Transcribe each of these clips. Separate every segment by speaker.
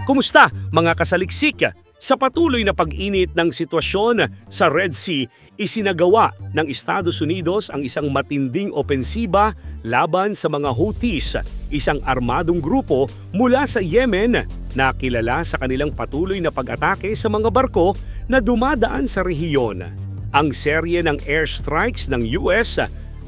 Speaker 1: Kumusta mga kasaliksik? Sa patuloy na pag-init ng sitwasyon sa Red Sea, isinagawa ng Estados Unidos ang isang matinding opensiba laban sa mga Houthis, isang armadong grupo mula sa Yemen na kilala sa kanilang patuloy na pag-atake sa mga barko na dumadaan sa rehiyon. Ang serye ng airstrikes ng US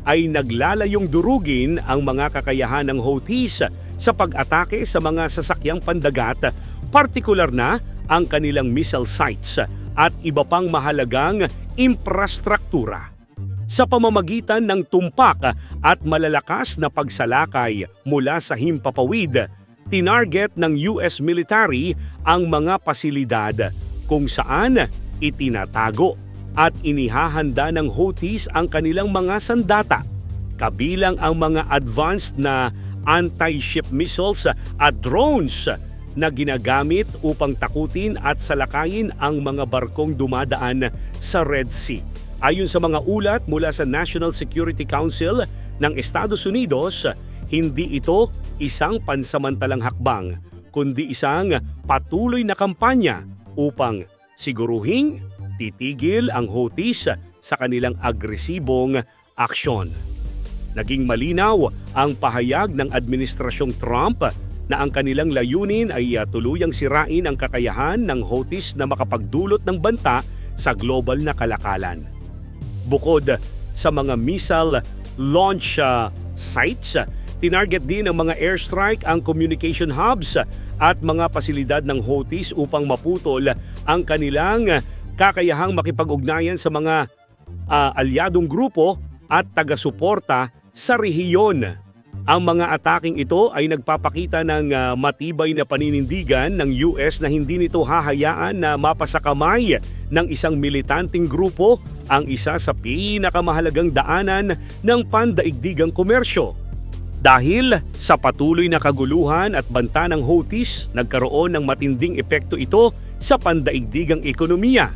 Speaker 1: ay naglalayong durugin ang mga kakayahan ng Houthis sa pag-atake sa mga sasakyang pandagat, partikular na ang kanilang missile sites at iba pang mahalagang infrastruktura. Sa pamamagitan ng tumpak at malalakas na pagsalakay mula sa himpapawid, tinarget ng US military ang mga pasilidad kung saan itinatago at inihahanda ng Houthis ang kanilang mga sandata, kabilang ang mga advanced na anti-ship missiles at drones na ginagamit upang takutin at salakayin ang mga barkong dumadaan sa Red Sea. Ayon sa mga ulat mula sa National Security Council ng Estados Unidos, hindi ito isang pansamantalang hakbang, kundi isang patuloy na kampanya upang siguruhing titigil ang Houthis sa kanilang agresibong aksyon. Naging malinaw ang pahayag ng Administrasyong Trump na ang kanilang layunin ay tuluyang sirain ang kakayahan ng Houthis na makapagdulot ng banta sa global na kalakalan. Bukod sa mga missile launch sites, tinarget din ng mga airstrike ang communication hubs at mga pasilidad ng Houthis upang maputol ang kanilang kakayahang makipag-ugnayan sa mga alyadong grupo at taga-suporta sa rehiyon. Ang mga ataking ito ay nagpapakita ng matibay na paninindigan ng US na hindi nito hahayaan na mapasakamay ng isang militanteng grupo ang isa sa pinakamahalagang daanan ng pandaigdigang komersyo. Dahil sa patuloy na kaguluhan at banta ng Houthis, nagkaroon ng matinding epekto ito sa pandaigdigang ekonomiya.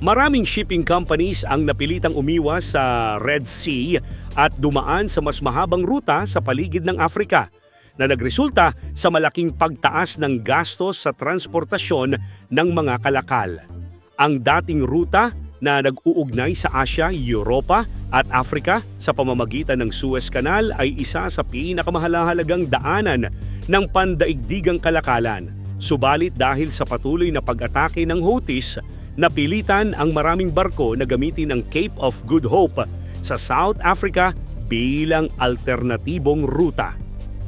Speaker 1: Maraming shipping companies ang napilitang umiwas sa Red Sea at dumaan sa mas mahabang ruta sa paligid ng Afrika, na nagresulta sa malaking pagtaas ng gastos sa transportasyon ng mga kalakal. Ang dating ruta na nag-uugnay sa Asia, Europa at Afrika sa pamamagitan ng Suez Canal ay isa sa pinakamahalagang daanan ng pandaigdigang kalakalan. Subalit dahil sa patuloy na pag-atake ng Houthis, napilitan ang maraming barko na gamitin ang Cape of Good Hope sa South Africa bilang alternatibong ruta.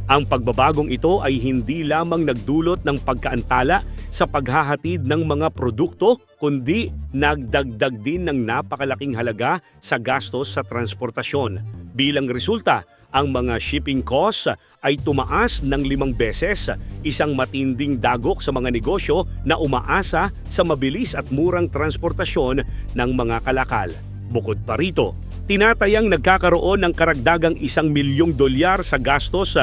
Speaker 1: Ang pagbabagong ito ay hindi lamang nagdulot ng pagkaantala sa paghahatid ng mga produkto, kundi nagdagdag din ng napakalaking halaga sa gastos sa transportasyon. Bilang resulta, ang mga shipping costs ay tumaas ng 5 beses, isang matinding dagok sa mga negosyo na umaasa sa mabilis at murang transportasyon ng mga kalakal. Bukod pa rito, tinatayang nagkakaroon ng karagdagang $1 milyong sa gastos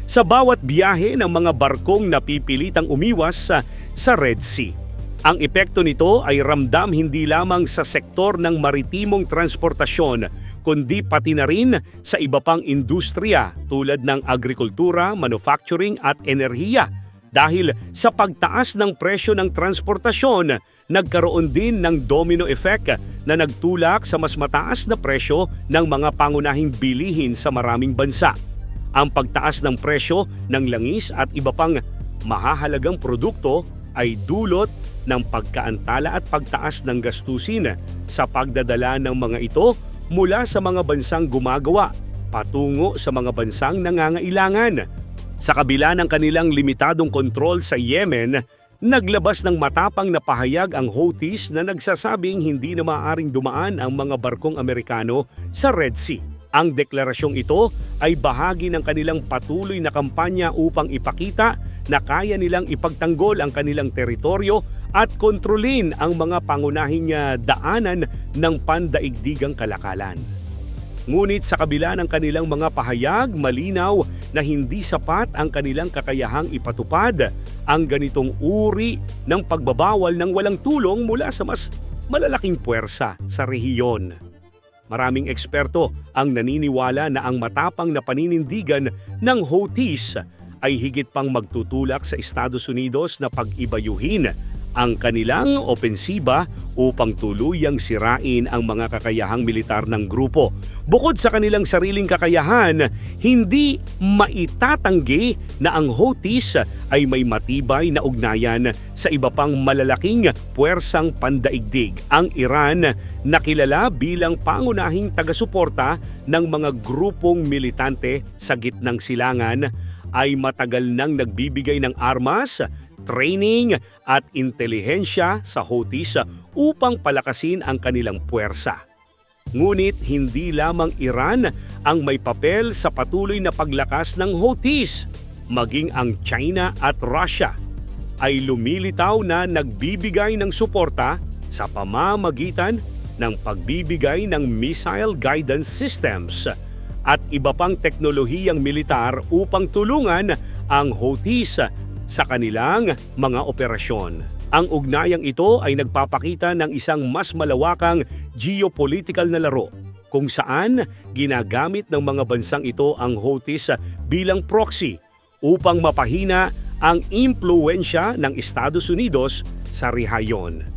Speaker 1: sa bawat biyahe ng mga barkong napipilitang umiwas sa Red Sea. Ang epekto nito ay ramdam hindi lamang sa sektor ng maritimong transportasyon, kundi pati na rin sa iba pang industriya tulad ng agrikultura, manufacturing at enerhiya. Dahil sa pagtaas ng presyo ng transportasyon, nagkaroon din ng domino effect na nagtulak sa mas mataas na presyo ng mga pangunahing bilihin sa maraming bansa. Ang pagtaas ng presyo ng langis at iba pang mahahalagang produkto ay dulot ng pagkaantala at pagtaas ng gastusin sa pagdadala ng mga ito mula sa mga bansang gumagawa patungo sa mga bansang nangangailangan. Sa kabila ng kanilang limitadong kontrol sa Yemen, naglabas ng matapang na pahayag ang Houthis na nagsasabing hindi na maaaring dumaan ang mga barkong Amerikano sa Red Sea. Ang deklarasyong ito ay bahagi ng kanilang patuloy na kampanya upang ipakita na kaya nilang ipagtanggol ang kanilang teritoryo at kontrolin ang mga pangunahing daanan ng pandaigdigang kalakalan. Ngunit sa kabila ng kanilang mga pahayag, malinaw na hindi sapat ang kanilang kakayahang ipatupad ang ganitong uri ng pagbabawal ng walang tulong mula sa mas malalaking puwersa sa rehiyon. Maraming eksperto ang naniniwala na ang matapang na paninindigan ng Houthis ay higit pang magtutulak sa Estados Unidos na pag-ibayuhin ang kanilang opensiba upang tuluyang sirain ang mga kakayahang militar ng grupo. Bukod sa kanilang sariling kakayahan, hindi maitatanggi na ang Houthis ay may matibay na ugnayan sa iba pang malalaking puwersang pandaigdig. Ang Iran, na kilala bilang pangunahing taga-suporta ng mga grupong militante sa gitnang silangan, ay matagal nang nagbibigay ng armas, training at intelihensya sa Houthis upang palakasin ang kanilang puwersa. Ngunit hindi lamang Iran ang may papel sa patuloy na paglakas ng Houthis, maging ang China at Russia ay lumilitaw na nagbibigay ng suporta sa pamamagitan ng pagbibigay ng missile guidance systems at iba pang teknolohiyang militar upang tulungan ang Houthis sa kanilang mga operasyon. Ang ugnayang ito ay nagpapakita ng isang mas malawakang geopolitical na laro kung saan ginagamit ng mga bansang ito ang Houthis bilang proxy upang mapahina ang impluwensya ng Estados Unidos sa rehiyon.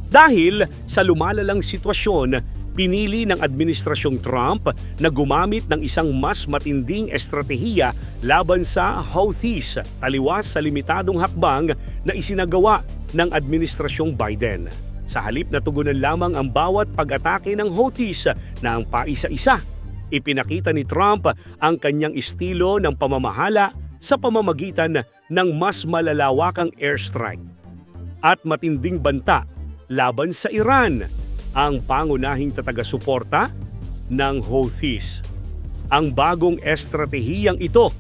Speaker 1: Dahil sa lumalalang sitwasyon, pinili ng Administrasyong Trump na gumamit ng isang mas matinding estratehiya laban sa Houthis, taliwas sa limitadong hakbang na isinagawa ng Administrasyong Biden. Sa halip na tugunan lamang ang bawat pag-atake ng Houthis na ang paisa-isa, ipinakita ni Trump ang kanyang estilo ng pamamahala sa pamamagitan ng mas malalawakang airstrike at matinding banta laban sa Iran, ang pangunahing taga-suporta ng Houthis. Ang bagong estratehiyang ito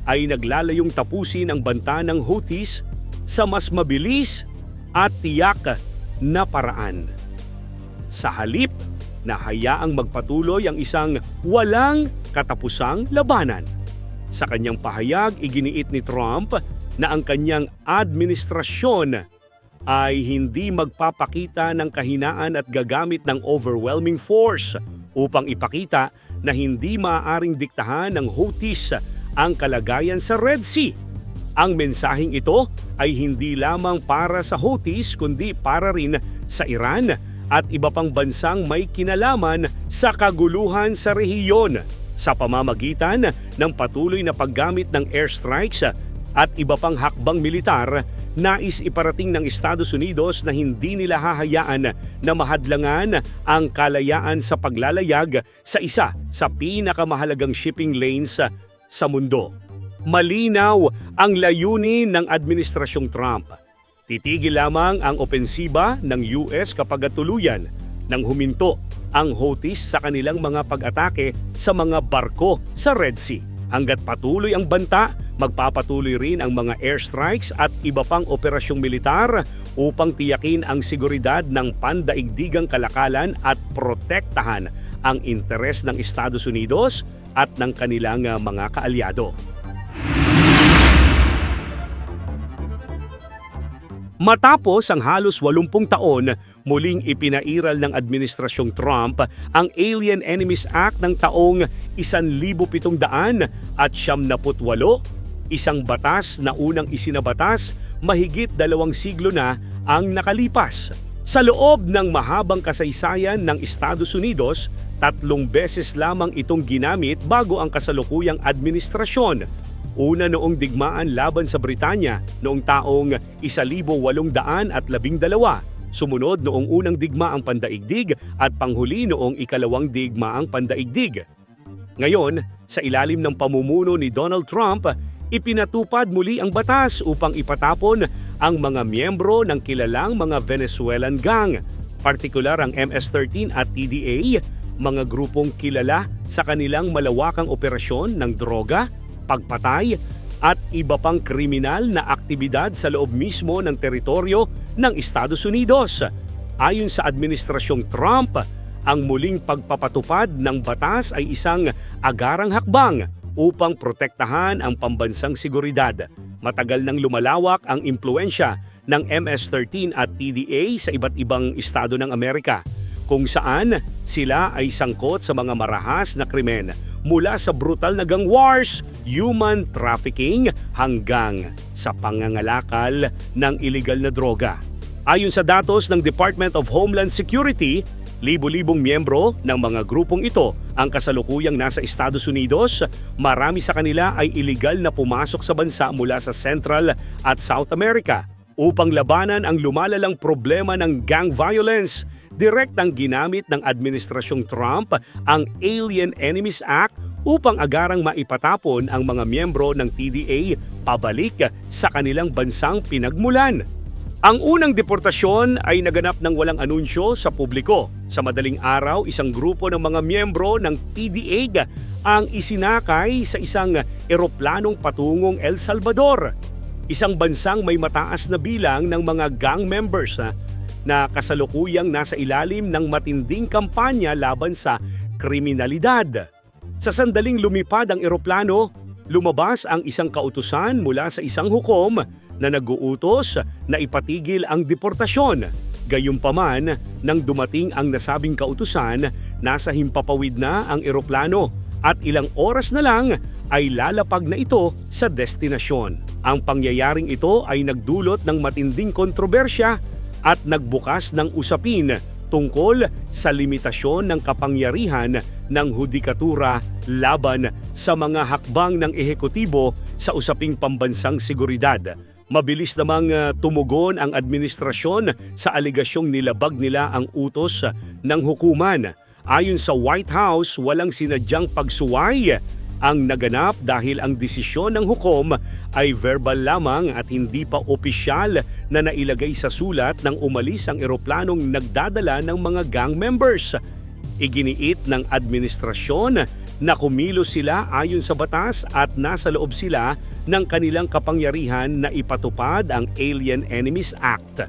Speaker 1: ay naglalayong tapusin ang banta ng Houthis sa mas mabilis at tiyak na paraan. Sa halip na hayaang magpatuloy ang isang walang katapusang labanan. Sa kanyang pahayag, iginiit ni Trump na ang kanyang administrasyon ay hindi magpapakita ng kahinaan at gagamit ng overwhelming force upang ipakita na hindi maaaring diktahan ng Houthis ang kalagayan sa Red Sea. Ang mensaheng ito ay hindi lamang para sa Houthis kundi para rin sa Iran at iba pang bansang may kinalaman sa kaguluhan sa rehiyon sa pamamagitan ng patuloy na paggamit ng airstrikes at iba pang hakbang militar. Nais iparating ng Estados Unidos na hindi nila hahayaan na mahadlangan ang kalayaan sa paglalayag sa isa sa pinakamahalagang shipping lanes sa mundo. Malinaw ang layunin ng Administrasyong Trump. Titigil lamang ang opensiba ng US kapag tuluyan nang huminto ang Houthis sa kanilang mga pag-atake sa mga barko sa Red Sea. Hanggat patuloy ang banta, magpapatuloy rin ang mga airstrikes at iba pang operasyong militar upang tiyakin ang seguridad ng pandaigdigang kalakalan at protektahan ang interes ng Estados Unidos at ng kanilang mga kaalyado. Matapos ang halos 80 taon, muling ipinairal ng Administrasyong Trump ang Alien Enemies Act ng taong 1778, isang batas na unang isinabatas mahigit 2 siglo na ang nakalipas. Sa loob ng mahabang kasaysayan ng Estados Unidos, 3 beses lamang itong ginamit bago ang kasalukuyang administrasyon. Una noong digmaan laban sa Britanya noong taong 1812, sumunod noong unang digmaang pandaigdig at panghuli noong ikalawang digmaang pandaigdig. Ngayon, sa ilalim ng pamumuno ni Donald Trump, ipinatupad muli ang batas upang ipatapon ang mga miyembro ng kilalang mga Venezuelan gang, partikular ang MS-13 at TDA, mga grupong kilala sa kanilang malawakang operasyon ng droga, pagpatay at iba pang kriminal na aktibidad sa loob mismo ng teritoryo ng Estados Unidos. Ayon sa Administrasyong Trump, ang muling pagpapatupad ng batas ay isang agarang hakbang upang protektahan ang pambansang seguridad. Matagal nang lumalawak ang impluensya ng MS-13 at TDA sa iba't ibang estado ng Amerika, kung saan sila ay sangkot sa mga marahas na krimen mula sa brutal na gang wars, human trafficking hanggang sa pangangalakal ng iligal na droga. Ayon sa datos ng Department of Homeland Security, libo-libong miyembro ng mga grupong ito ang kasalukuyang nasa Estados Unidos. Marami sa kanila ay iligal na pumasok sa bansa mula sa Central at South America. Upang labanan ang lumalalang problema ng gang violence, direktang ginamit ng Administrasyong Trump ang Alien Enemies Act upang agarang maipatapon ang mga miyembro ng TDA pabalik sa kanilang bansang pinagmulan. Ang unang deportasyon ay naganap ng walang anunsyo sa publiko. Sa madaling araw, isang grupo ng mga miyembro ng TDA ang isinakay sa isang eroplanong patungong El Salvador. Isang bansang may mataas na bilang ng mga gang members na kasalukuyang nasa ilalim ng matinding kampanya laban sa kriminalidad. Sa sandaling lumipad ang eroplano, lumabas ang isang kautusan mula sa isang hukom na nag-uutos na ipatigil ang deportasyon. Gayunpaman, nang dumating ang nasabing kautusan, nasa himpapawid na ang eroplano at ilang oras na lang ay lalapag na ito sa destinasyon. Ang pangyayaring ito ay nagdulot ng matinding kontrobersya at nagbukas ng usapin tungkol sa limitasyon ng kapangyarihan ng hudikatura laban sa mga hakbang ng ehekutibo sa usaping pambansang seguridad. Mabilis namang tumugon ang administrasyon sa aligasyong nilabag nila ang utos ng hukuman. Ayon sa White House, walang sinadyang pagsuway ang naganap dahil ang desisyon ng hukom ay verbal lamang at hindi pa opisyal na nailagay sa sulat nang umalis ang eroplanong nagdadala ng mga gang members. Iginiit ng administrasyon na kumilos sila ayon sa batas at nasa loob sila ng kanilang kapangyarihan na ipatupad ang Alien Enemies Act.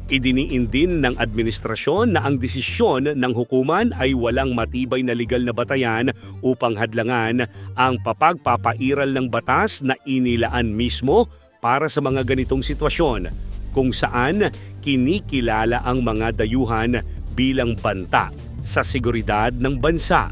Speaker 1: Idiniin din ng administrasyon na ang desisyon ng hukuman ay walang matibay na legal na batayan upang hadlangan ang papagpapairal ng batas na inilaan mismo para sa mga ganitong sitwasyon, kung saan kinikilala ang mga dayuhan bilang banta sa seguridad ng bansa.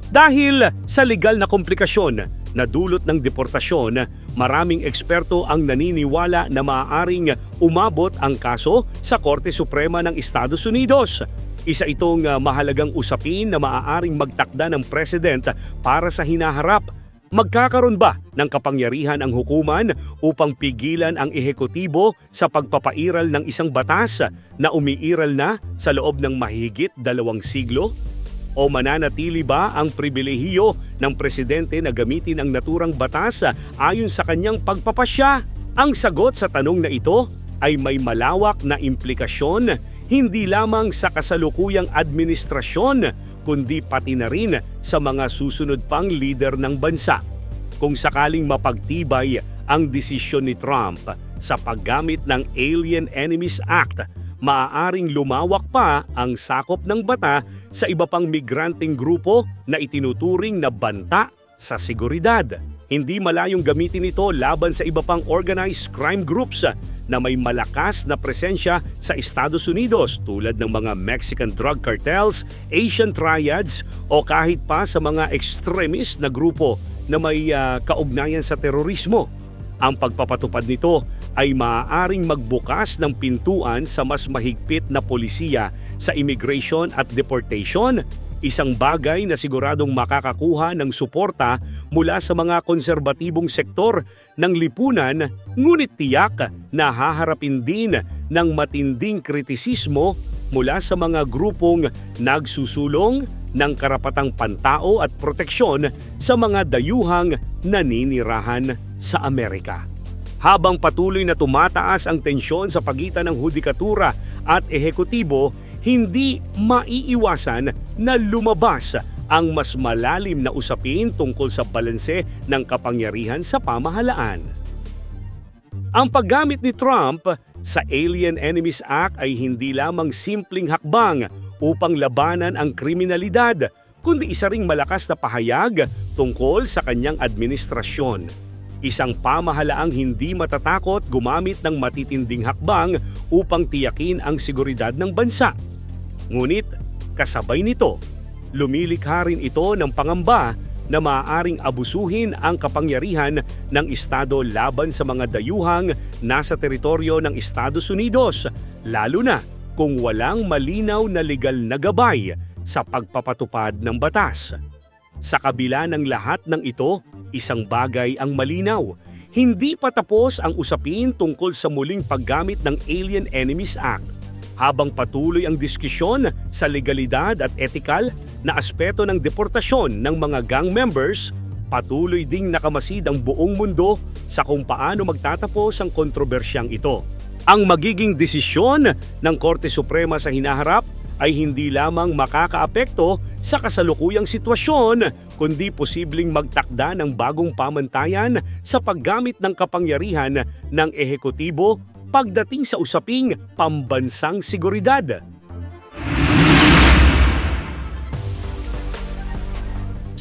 Speaker 1: Dahil sa legal na komplikasyon na dulot ng deportasyon, maraming eksperto ang naniniwala na maaaring umabot ang kaso sa Korte Suprema ng Estados Unidos. Isa itong mahalagang usapin na maaaring magtakda ng president para sa hinaharap. Magkakaroon ba ng kapangyarihan ang hukuman upang pigilan ang ehekutibo sa pagpapairal ng isang batas na umiiral na sa loob ng mahigit 2 siglo? O mananatili ba ang pribilehiyo ng presidente na gamitin ang naturang batas ayon sa kanyang pagpapasya? Ang sagot sa tanong na ito ay may malawak na implikasyon hindi lamang sa kasalukuyang administrasyon kundi pati na rin sa mga susunod pang lider ng bansa. Kung sakaling mapagtibay ang desisyon ni Trump sa paggamit ng Alien Enemies Act, maaaring lumawak pa ang sakop ng bata sa iba pang migranteng grupo na itinuturing na banta sa seguridad. Hindi malayong gamitin ito laban sa iba pang organized crime groups na may malakas na presensya sa Estados Unidos tulad ng mga Mexican drug cartels, Asian triads o kahit pa sa mga extremist na grupo na may kaugnayan sa terorismo. Ang pagpapatupad nito ay maaaring magbukas ng pintuan sa mas mahigpit na polisiya sa immigration at deportation, isang bagay na siguradong makakakuha ng suporta mula sa mga konserbatibong sektor ng lipunan, ngunit tiyak na haharapin din ng matinding kritisismo mula sa mga grupong nagsusulong ng karapatang pantao at proteksyon sa mga dayuhang naninirahan sa Amerika. Habang patuloy na tumataas ang tensyon sa pagitan ng hudikatura at ehekutibo, hindi maiiwasan na lumabas ang mas malalim na usapin tungkol sa balanse ng kapangyarihan sa pamahalaan. Ang paggamit ni Trump sa Alien Enemies Act ay hindi lamang simpleng hakbang upang labanan ang kriminalidad, kundi isa ring malakas na pahayag tungkol sa kanyang administrasyon. Isang pamahalaang hindi matatakot gumamit ng matitinding hakbang upang tiyakin ang seguridad ng bansa. Ngunit kasabay nito, lumilikha rin ito ng pangamba na maaaring abusuhin ang kapangyarihan ng Estado laban sa mga dayuhang nasa teritoryo ng Estados Unidos, lalo na kung walang malinaw na legal na gabay sa pagpapatupad ng batas. Sa kabila ng lahat ng ito, isang bagay ang malinaw. Hindi pa tapos ang usapin tungkol sa muling paggamit ng Alien Enemies Act. Habang patuloy ang diskusyon sa legalidad at etikal na aspeto ng deportasyon ng mga gang members, patuloy ding nakamasid ang buong mundo sa kung paano magtatapos ang kontrobersyang ito. Ang magiging desisyon ng Korte Suprema sa hinaharap ay hindi lamang makakaapekto sa kasalukuyang sitwasyon, kundi posibleng magtakda ng bagong pamantayan sa paggamit ng kapangyarihan ng ehekutibo pagdating sa usaping pambansang seguridad.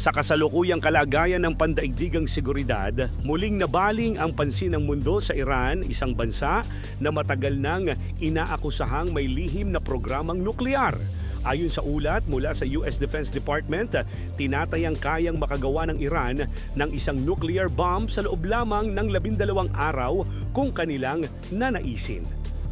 Speaker 1: Sa kasalukuyang kalagayan ng pandaigdigang seguridad, muling nabaling ang pansin ng mundo sa Iran, isang bansa na matagal nang inaakusahang may lihim na programang nuklear. Ayon sa ulat mula sa US Defense Department, tinatayang kayang makagawa ng Iran ng isang nuclear bomb sa loob lamang ng 12 araw kung kanilang nanaisin.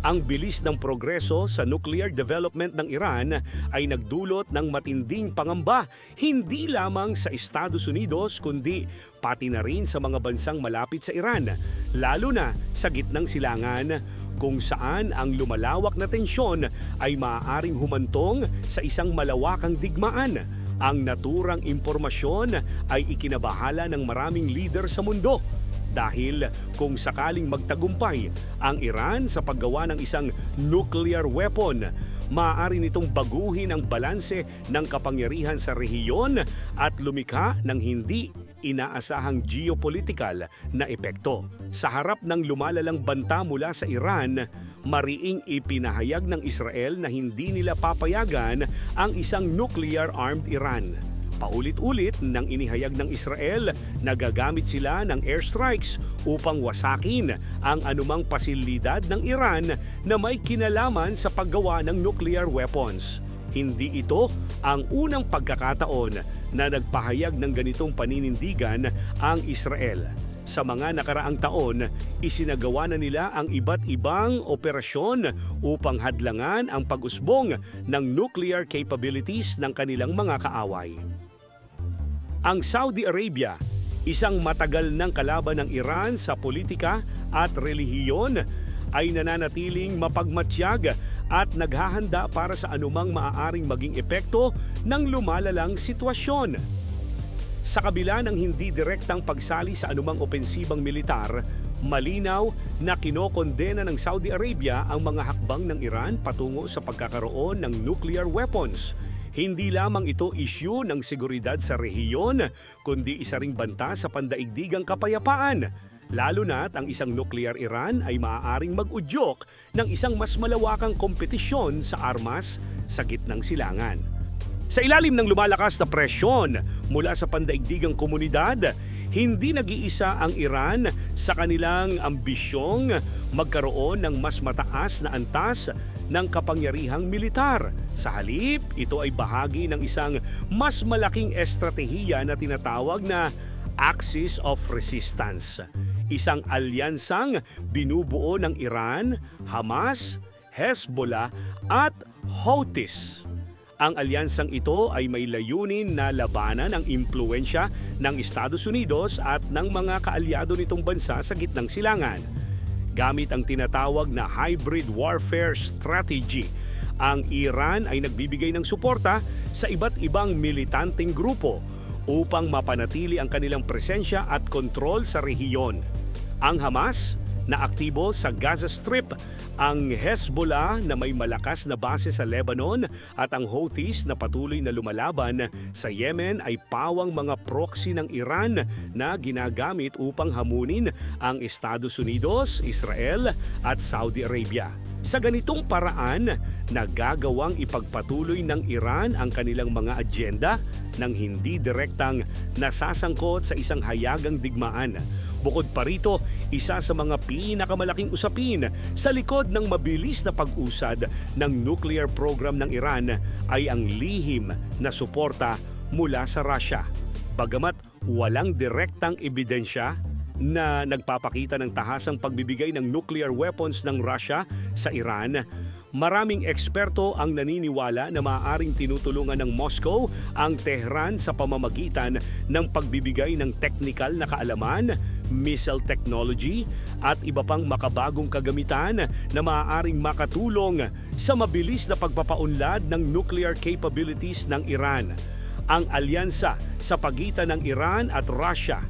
Speaker 1: Ang bilis ng progreso sa nuclear development ng Iran ay nagdulot ng matinding pangamba hindi lamang sa Estados Unidos kundi pati na rin sa mga bansang malapit sa Iran, lalo na sa gitnang silangan kung saan ang lumalawak na tensyon ay maaaring humantong sa isang malawakang digmaan. Ang naturang impormasyon ay ikinabahala ng maraming leader sa mundo. Dahil kung sakaling magtagumpay ang Iran sa paggawa ng isang nuclear weapon, maaari nitong baguhin ang balanse ng kapangyarihan sa rehiyon at lumikha ng hindi inaasahang geopolitical na epekto. Sa harap ng lumalalang banta mula sa Iran, mariing ipinahayag ng Israel na hindi nila papayagan ang isang nuclear-armed Iran. Paulit-ulit nang inihayag ng Israel na gagamit sila ng airstrikes upang wasakin ang anumang pasilidad ng Iran na may kinalaman sa paggawa ng nuclear weapons. Hindi ito ang unang pagkakataon na nagpahayag ng ganitong paninindigan ang Israel. Sa mga nakaraang taon, isinagawa na nila ang iba't ibang operasyon upang hadlangan ang pag-usbong ng nuclear capabilities ng kanilang mga kaaway. Ang Saudi Arabia, isang matagal ng kalaban ng Iran sa politika at relihiyon, ay nananatiling mapagmatsyag at naghahanda para sa anumang maaaring maging epekto ng lumalalang sitwasyon. Sa kabila ng hindi direktang pagsali sa anumang opensibang militar, malinaw na kinokondena ng Saudi Arabia ang mga hakbang ng Iran patungo sa pagkakaroon ng nuclear weapons. Hindi lamang ito issue ng seguridad sa rehiyon, kundi isa ring banta sa pandaigdigang kapayapaan. Lalo na't ang isang nuclear Iran ay maaaring mag-udyok ng isang mas malawakang kompetisyon sa armas sa gitnang silangan. Sa ilalim ng lumalakas na presyon mula sa pandaigdigang komunidad, hindi nag-iisa ang Iran sa kanilang ambisyong magkaroon ng mas mataas na antas ng kapangyarihang militar. Sa halip, ito ay bahagi ng isang mas malaking estratehiya na tinatawag na Axis of Resistance. Isang alyansang binubuo ng Iran, Hamas, Hezbollah at Houthis. Ang alyansang ito ay may layunin na labanan ang impluwensya ng Estados Unidos at ng mga kaalyado nitong bansa sa gitnang silangan. Gamit ang tinatawag na hybrid warfare strategy, ang Iran ay nagbibigay ng suporta sa iba't ibang militanteng grupo upang mapanatili ang kanilang presensya at kontrol sa rehiyon. Ang Hamas na aktibo sa Gaza Strip, ang Hezbollah na may malakas na base sa Lebanon at ang Houthis na patuloy na lumalaban sa Yemen ay pawang mga proxy ng Iran na ginagamit upang hamunin ang Estados Unidos, Israel at Saudi Arabia. Sa ganitong paraan, nagagawang ipagpatuloy ng Iran ang kanilang mga agenda nang hindi direktang nasasangkot sa isang hayagang digmaan. Bukod pa rito, isa sa mga pinakamalaking usapin sa likod ng mabilis na pag-usad ng nuclear program ng Iran ay ang lihim na suporta mula sa Russia. Bagamat walang direktang ebidensya na nagpapakita ng tahasang pagbibigay ng nuclear weapons ng Russia sa Iran, maraming eksperto ang naniniwala na maaaring tinutulungan ng Moscow ang Tehran sa pamamagitan ng pagbibigay ng teknikal na kaalaman, missile technology at iba pang makabagong kagamitan na maaaring makatulong sa mabilis na pagpapaunlad ng nuclear capabilities ng Iran. Ang alyansa sa pagitan ng Iran at Russia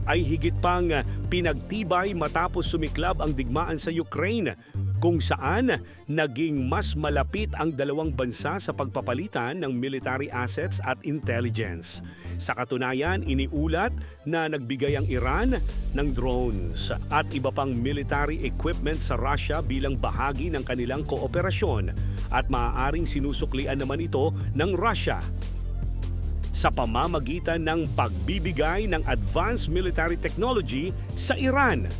Speaker 1: ay higit pang pinagtibay matapos sumiklab ang digmaan sa Ukraine, kung saan naging mas malapit ang dalawang bansa sa pagpapalitan ng military assets at intelligence. Sa katunayan, iniulat na nagbigay ang Iran ng drones at iba pang military equipment sa Russia bilang bahagi ng kanilang kooperasyon, at maaaring sinusuklian naman ito ng Russia sa pamamagitan ng pagbibigay ng advanced military technology sa Iran.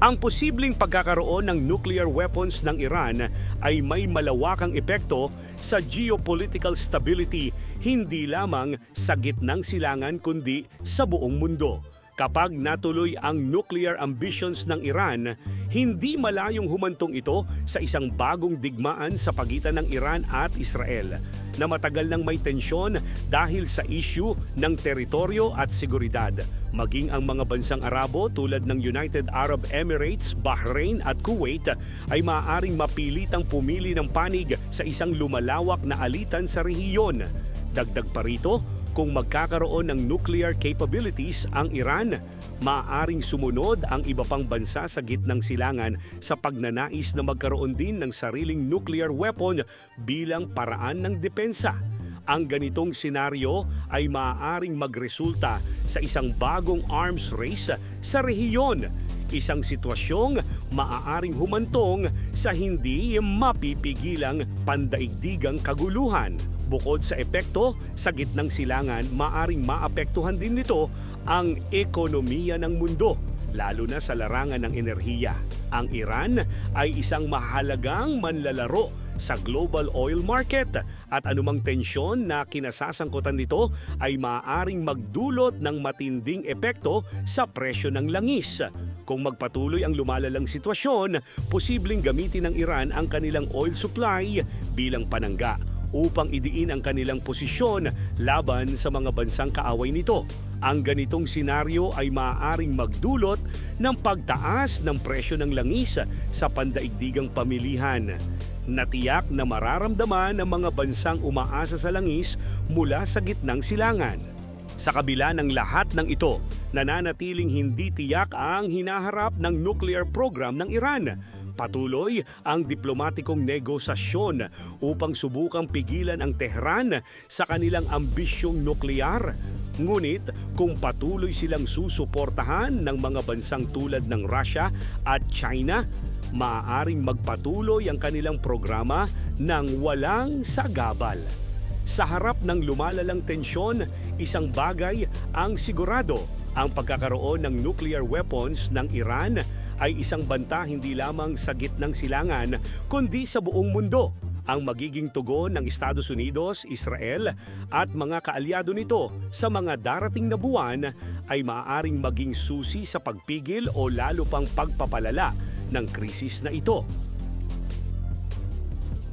Speaker 1: Ang posibleng pagkakaroon ng nuclear weapons ng Iran ay may malawakang epekto sa geopolitical stability, hindi lamang sa gitnang silangan kundi sa buong mundo. Kapag natuloy ang nuclear ambitions ng Iran, hindi malayong humantong ito sa isang bagong digmaan sa pagitan ng Iran at Israel na matagal nang may tensyon dahil sa issue ng teritoryo at seguridad. Maging ang mga bansang Arabo tulad ng United Arab Emirates, Bahrain at Kuwait ay maaaring mapilitang pumili ng panig sa isang lumalawak na alitan sa rehiyon. Dagdag pa rito, kung magkakaroon ng nuclear capabilities ang Iran, maaaring sumunod ang iba pang bansa sa gitnang silangan sa pagnanais na magkaroon din ng sariling nuclear weapon bilang paraan ng depensa. Ang ganitong senaryo ay maaaring magresulta sa isang bagong arms race sa rehiyon, isang sitwasyong maaaring humantong sa hindi mapipigilang pandaigdigang kaguluhan. Bukod sa epekto, sa gitnang silangan, maaaring maapektuhan din nito ang ekonomiya ng mundo, lalo na sa larangan ng enerhiya. Ang Iran ay isang mahalagang manlalaro sa global oil market at anumang tensyon na kinasasangkutan nito ay maaaring magdulot ng matinding epekto sa presyo ng langis. Kung magpatuloy ang lumalalang sitwasyon, posibleng gamitin ng Iran ang kanilang oil supply bilang panangga upang idiin ang kanilang posisyon laban sa mga bansang kaaway nito. Ang ganitong senaryo ay maaaring magdulot ng pagtaas ng presyo ng langis sa pandaigdigang pamilihan, na tiyak na mararamdaman ng mga bansang umaasa sa langis mula sa gitnang silangan. Sa kabila ng lahat ng ito, nananatiling hindi tiyak ang hinaharap ng nuclear program ng Iran. Patuloy ang diplomatikong negosasyon upang subukang pigilan ang Tehran sa kanilang ambisyong nuklear. Ngunit kung patuloy silang susuportahan ng mga bansang tulad ng Russia at China, maaaring magpatuloy ang kanilang programa ng walang sagabal. Sa harap ng lumalalang tensyon, isang bagay ang sigurado: ang pagkakaroon ng nuclear weapons ng Iran ay isang banta hindi lamang sa gitnang silangan kundi sa buong mundo. Ang magiging tugon ng Estados Unidos, Israel at mga kaalyado nito sa mga darating na buwan ay maaaring maging susi sa pagpigil o lalo pang pagpapalala ng krisis na ito.